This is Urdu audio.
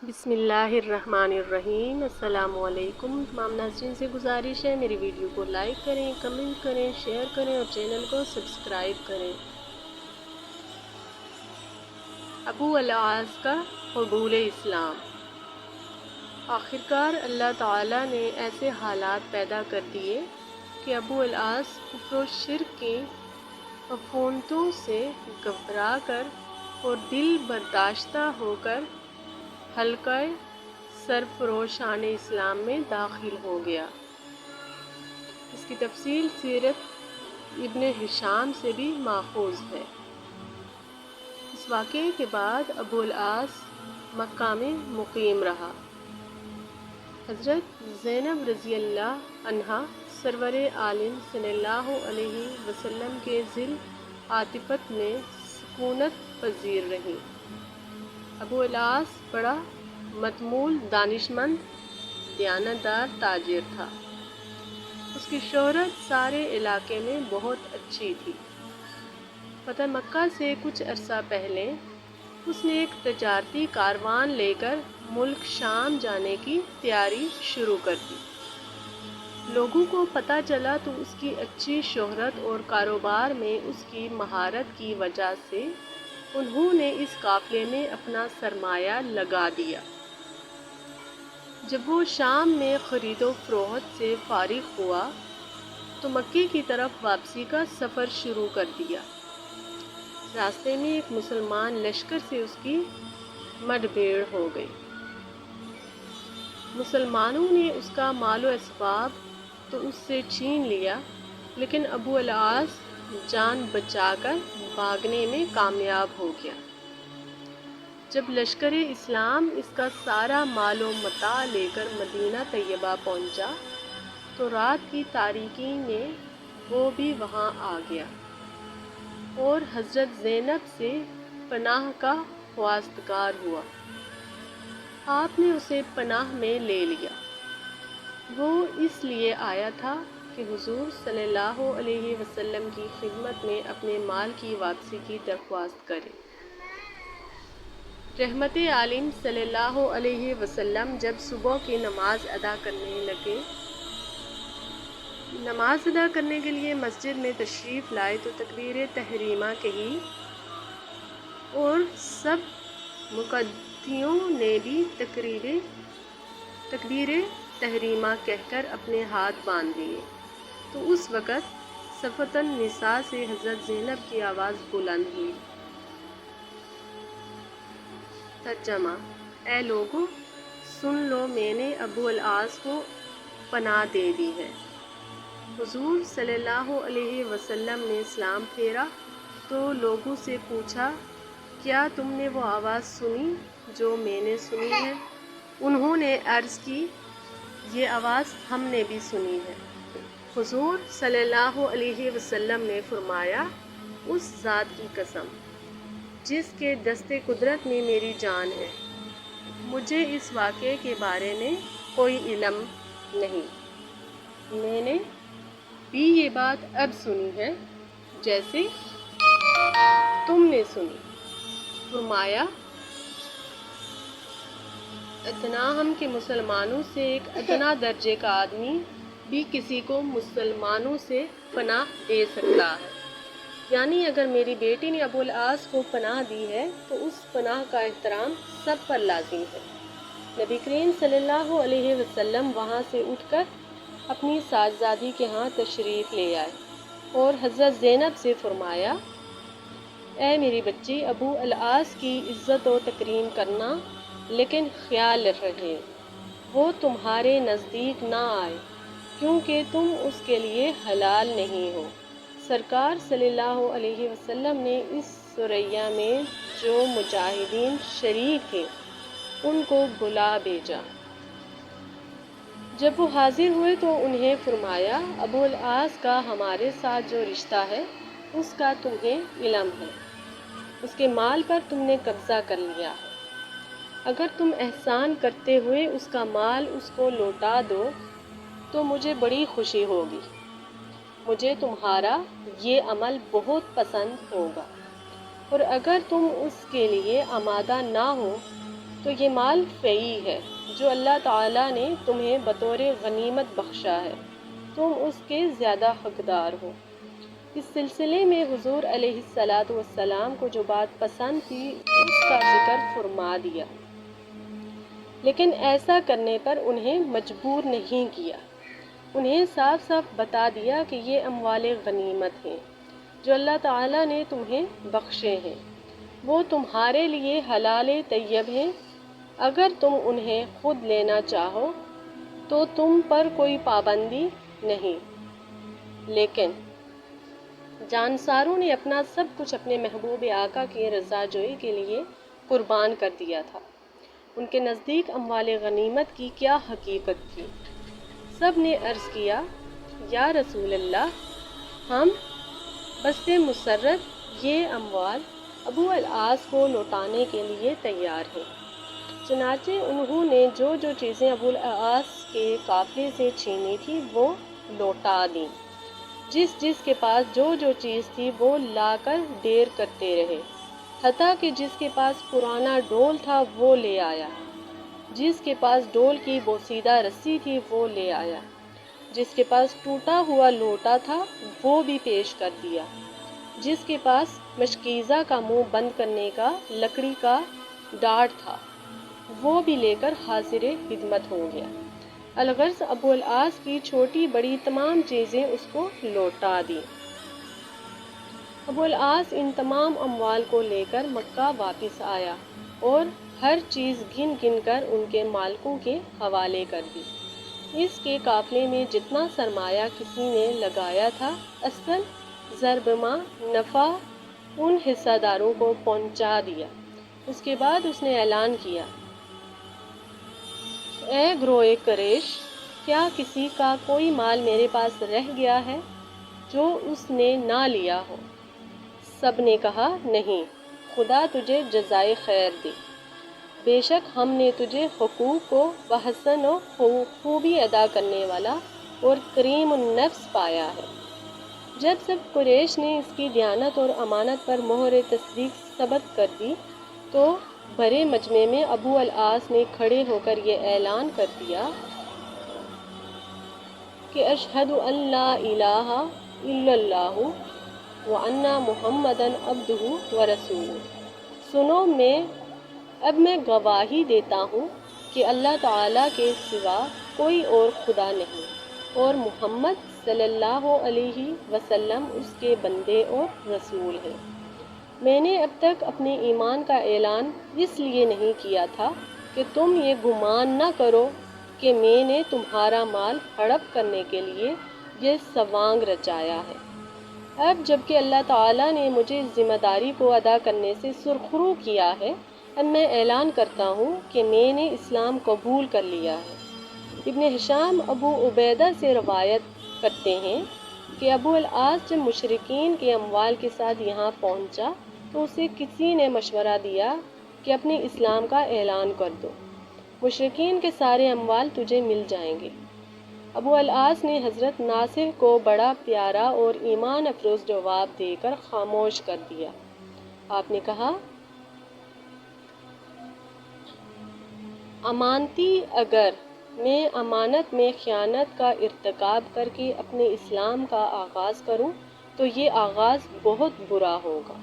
بسم اللہ الرحمن الرحیم۔ السلام علیکم۔ تمام ناظرین سے گزارش ہے میری ویڈیو کو لائک کریں، کمنٹ کریں، شیئر کریں اور چینل کو سبسکرائب کریں۔ ابو العاص کا قبول اسلام۔ آخرکار اللہ تعالیٰ نے ایسے حالات پیدا کر دیے کہ ابو العاص کفر و شرک کی عفونتوں سے گھبرا کر اور دل برداشتہ ہو کر حلقہ سرفروشان اسلام میں داخل ہو گیا۔ اس کی تفصیل سیرت ابن ہشام سے بھی ماخوذ ہے۔ اس واقعے کے بعد ابو العاص مکہ میں مقیم رہا۔ حضرت زینب رضی اللہ عنہا سرور عالم صلی اللہ علیہ وسلم کے ذل عاطفت میں سکونت پذیر رہیں۔ ابو العاص بڑا متمول، دانشمند، دیانتدار تاجر تھا۔ اس کی شہرت سارے علاقے میں بہت اچھی تھی۔ فتح مکہ سے کچھ عرصہ پہلے اس نے ایک تجارتی کاروان لے کر ملک شام جانے کی تیاری شروع کر دی۔ لوگوں کو پتہ چلا تو اس کی اچھی شہرت اور کاروبار میں اس کی مہارت کی وجہ سے انہوں نے اس قافلے میں اپنا سرمایہ لگا دیا۔ جب وہ شام میں خرید و فروخت سے فارغ ہوا تو مکے کی طرف واپسی کا سفر شروع کر دیا۔ راستے میں ایک مسلمان لشکر سے اس کی مڈبھیڑ ہو گئی۔ مسلمانوں نے اس کا مال و اسباب تو اس سے چھین لیا، لیکن ابو العاص جان بچا کر بھاگنے میں کامیاب ہو گیا۔ جب لشکر اسلام اس کا سارا مال و متاع لے کر مدینہ طیبہ پہنچا تو رات کی تاریکی میں وہ بھی وہاں آ گیا اور حضرت زینب سے پناہ کا خواستگار ہوا۔ آپ نے اسے پناہ میں لے لیا۔ وہ اس لیے آیا تھا کہ حضور صلی اللہ علیہ وسلم کی خدمت میں اپنے مال کی واپسی کی درخواست کرے۔ رحمت عالم صلی اللہ علیہ وسلم جب صبح کی نماز ادا کرنے لگے، نماز ادا کرنے کے لیے مسجد میں تشریف لائے تو تکبیر تحریمہ کہی اور سب مقتدیوں نے بھی تکبیر تحریمہ کہہ کر اپنے ہاتھ باندھ دیے تو اس وقت صفۃ النساء سے حضرت زینب کی آواز بلند ہوئی۔ ترجمہ: اے لوگو، سن لو، میں نے ابو العاص کو پناہ دے دی ہے۔ حضور صلی اللہ علیہ وسلم نے سلام پھیرا تو لوگوں سے پوچھا، کیا تم نے وہ آواز سنی جو میں نے سنی ہے؟ انہوں نے عرض کی، یہ آواز ہم نے بھی سنی ہے۔ حضور صلی اللہ علیہ وسلم نے فرمایا، اس ذات کی قسم جس کے دست قدرت میں میری جان ہے، مجھے اس واقعے کے بارے میں کوئی علم نہیں۔ میں نے بھی یہ بات اب سنی ہے جیسے تم نے سنی۔ فرمایا، ادنا ہم کے مسلمانوں سے ایک ادنا درجے کا آدمی بھی کسی کو مسلمانوں سے پناہ دے سکتا ہے۔ یعنی اگر میری بیٹی نے ابو العاص کو پناہ دی ہے تو اس پناہ کا احترام سب پر لازم ہے۔ نبی کریم صلی اللہ علیہ وسلم وہاں سے اٹھ کر اپنی صاحبزادی کے ہاں تشریف لے آئے اور حضرت زینب سے فرمایا، اے میری بچی، ابو العاص کی عزت و تکریم کرنا، لیکن خیال رہے وہ تمہارے نزدیک نہ آئے کیونکہ تم اس کے لیے حلال نہیں ہو۔ سرکار صلی اللہ علیہ وسلم نے اس سریا میں جو مجاہدین شریک تھے ان کو بلا بھیجا۔ جب وہ حاضر ہوئے تو انہیں فرمایا، ابو العاص کا ہمارے ساتھ جو رشتہ ہے اس کا تمہیں علم ہے، اس کے مال پر تم نے قبضہ کر لیا ہے۔ اگر تم احسان کرتے ہوئے اس کا مال اس کو لوٹا دو تو مجھے بڑی خوشی ہوگی۔ مجھے تمہارا یہ عمل بہت پسند ہوگا، اور اگر تم اس کے لیے آمادہ نہ ہو تو یہ مال فیئی ہے جو اللہ تعالیٰ نے تمہیں بطور غنیمت بخشا ہے، تم اس کے زیادہ حقدار ہو۔ اس سلسلے میں حضور علیہ السلام کو جو بات پسند تھی اس کا ذکر فرما دیا، لیکن ایسا کرنے پر انہیں مجبور نہیں کیا۔ انہیں صاف صاف بتا دیا کہ یہ اموال غنیمت ہیں جو اللہ تعالیٰ نے تمہیں بخشے ہیں، وہ تمہارے لیے حلال طیب ہیں۔ اگر تم انہیں خود لینا چاہو تو تم پر کوئی پابندی نہیں، لیکن جانساروں نے اپنا سب کچھ اپنے محبوب آقا کی رضا جوئی کے لیے قربان کر دیا تھا۔ ان کے نزدیک اموال غنیمت کی کیا حقیقت تھی؟ سب نے عرض کیا، یا رسول اللہ، ہم بسط مسرت یہ اموال ابو العاص کو لوٹانے کے لیے تیار ہیں۔ چنانچہ انہوں نے جو جو چیزیں ابو العاص کے قافلے سے چھینی تھی وہ لوٹا دیں۔ جس کے پاس جو جو چیز تھی وہ لا کر ڈیر کرتے رہے، حتیٰ کہ جس کے پاس پرانا ڈول تھا وہ لے آیا، جس کے پاس ڈول کی بوسیدہ رسی تھی وہ لے آیا، جس کے پاس ٹوٹا ہوا لوٹا تھا وہ بھی پیش کر دیا، جس کے پاس مشکیزہ کا منہ بند کرنے کا لکڑی کا ڈاڑ تھا وہ بھی لے کر حاضر خدمت ہو گیا۔ الغرض ابو العاص کی چھوٹی بڑی تمام چیزیں اس کو لوٹا دیں۔ ابو العاص ان تمام اموال کو لے کر مکہ واپس آیا اور ہر چیز گن گن کر ان کے مالکوں کے حوالے کر دی۔ اس کے قافلے میں جتنا سرمایہ کسی نے لگایا تھا، اصل ضرب ما نفع ان حصہ داروں کو پہنچا دیا۔ اس کے بعد اس نے اعلان کیا، اے گروہ قریش، کیا کسی کا کوئی مال میرے پاس رہ گیا ہے جو اس نے نہ لیا ہو؟ سب نے کہا، نہیں، خدا تجھے جزائے خیر دے، بے شک ہم نے تجھے حقوق کو بحسن و خوبی ادا کرنے والا اور کریم النفس پایا ہے۔ جب سب قریش نے اس کی دیانت اور امانت پر مہر تصدیق ثبت کر دی تو بڑے مجمع میں ابو العاص نے کھڑے ہو کر یہ اعلان کر دیا کہ اشہد ان لا الہ الا اللہ وان محمدًا عبدہ ورسولہ۔ سنو، اب میں گواہی دیتا ہوں کہ اللہ تعالیٰ کے سوا کوئی اور خدا نہیں اور محمد صلی اللہ علیہ وسلم اس کے بندے اور رسول ہیں۔ میں نے اب تک اپنے ایمان کا اعلان اس لیے نہیں کیا تھا کہ تم یہ گمان نہ کرو کہ میں نے تمہارا مال ہڑپ کرنے کے لیے یہ سوانگ رچایا ہے۔ اب جب کہ اللہ تعالیٰ نے مجھے اس ذمہ داری کو ادا کرنے سے سرخرو کیا ہے، اب میں اعلان کرتا ہوں کہ میں نے اسلام قبول کر لیا ہے۔ ابن ہشام ابو عبیدہ سے روایت کرتے ہیں کہ ابو العاص جب مشرکین کے اموال کے ساتھ یہاں پہنچا تو اسے کسی نے مشورہ دیا کہ اپنے اسلام کا اعلان کر دو، مشرکین کے سارے اموال تجھے مل جائیں گے۔ ابو العاص نے حضرت ناصر کو بڑا پیارا اور ایمان افروز جواب دے کر خاموش کر دیا۔ آپ نے کہا، امانتی، اگر میں امانت میں خیانت کا ارتکاب کر کے اپنے اسلام کا آغاز کروں تو یہ آغاز بہت برا ہوگا۔